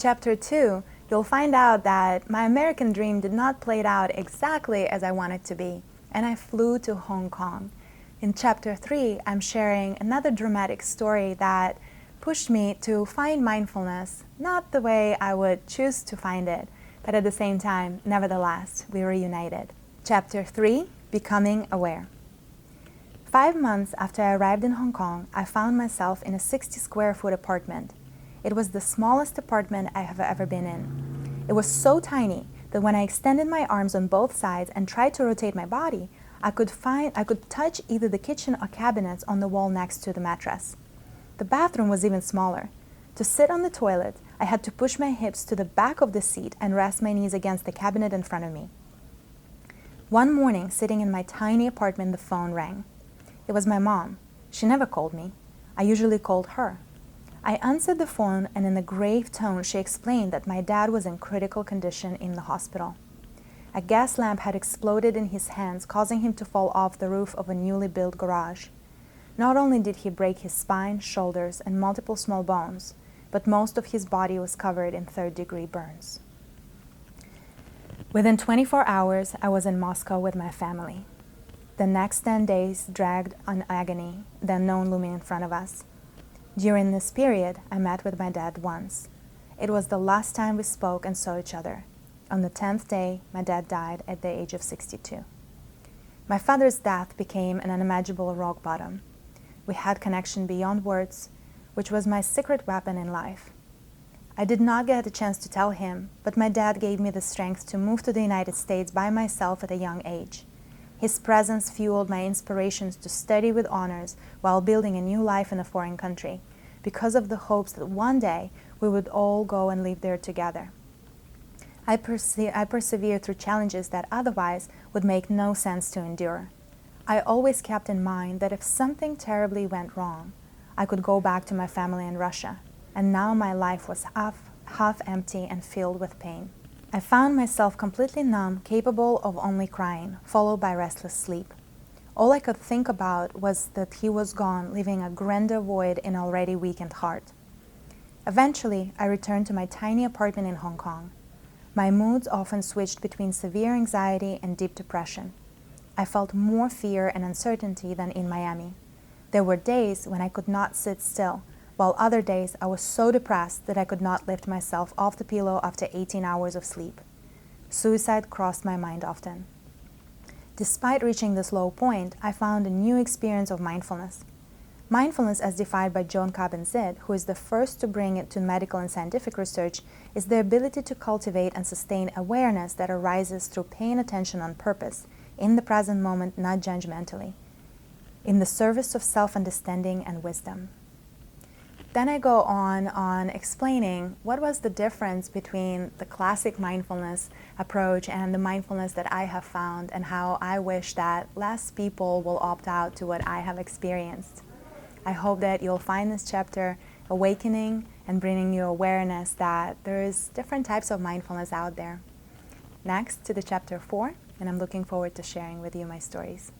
chapter 2, you'll find out that my American dream did not play out exactly as I wanted to be, and I flew to Hong Kong. In chapter 3, I'm sharing another dramatic story that pushed me to find mindfulness, not the way I would choose to find it, but at the same time, nevertheless, we were united. Chapter 3, Becoming Aware. 5 months after I arrived in Hong Kong, I found myself in a 60-square-foot apartment. It was the smallest apartment I have ever been in. It was so tiny that when I extended my arms on both sides and tried to rotate my body, I could touch either the kitchen or cabinets on the wall next to the mattress. The bathroom was even smaller. To sit on the toilet, I had to push my hips to the back of the seat and rest my knees against the cabinet in front of me. One morning, sitting in my tiny apartment, the phone rang. It was my mom. She never called me. I usually called her. I answered the phone, and in a grave tone, she explained that my dad was in critical condition in the hospital. A gas lamp had exploded in his hands, causing him to fall off the roof of a newly built garage. Not only did he break his spine, shoulders, and multiple small bones, but most of his body was covered in third-degree burns. Within 24 hours, I was in Moscow with my family. The next 10 days dragged on agony, the unknown looming in front of us. During this period, I met with my dad once. It was the last time we spoke and saw each other. On the 10th day, my dad died at the age of 62. My father's death became an unimaginable rock bottom. We had connection beyond words, which was my secret weapon in life. I did not get a chance to tell him, but my dad gave me the strength to move to the United States by myself at a young age. His presence fueled my inspirations to study with honors while building a new life in a foreign country, because of the hopes that one day we would all go and live there together. I persevered through challenges that otherwise would make no sense to endure. I always kept in mind that if something terribly went wrong, I could go back to my family in Russia, and now my life was half empty and filled with pain. I found myself completely numb, capable of only crying, followed by restless sleep. All I could think about was that he was gone, leaving a grander void in an already weakened heart. Eventually, I returned to my tiny apartment in Hong Kong. My moods often switched between severe anxiety and deep depression. I felt more fear and uncertainty than in Miami. There were days when I could not sit still, while other days I was so depressed that I could not lift myself off the pillow after 18 hours of sleep. Suicide crossed my mind often. Despite reaching this low point, I found a new experience of mindfulness. Mindfulness, as defined by Jon Kabat-Zinn, who is the first to bring it to medical and scientific research, is the ability to cultivate and sustain awareness that arises through paying attention on purpose, in the present moment, not judgmentally, in the service of self-understanding and wisdom. Then I go on explaining what was the difference between the classic mindfulness approach and the mindfulness that I have found, and how I wish that less people will opt out to what I have experienced. I hope that you'll find this chapter awakening and bringing you awareness that there is different types of mindfulness out there. Next to the chapter 4, and I'm looking forward to sharing with you my stories.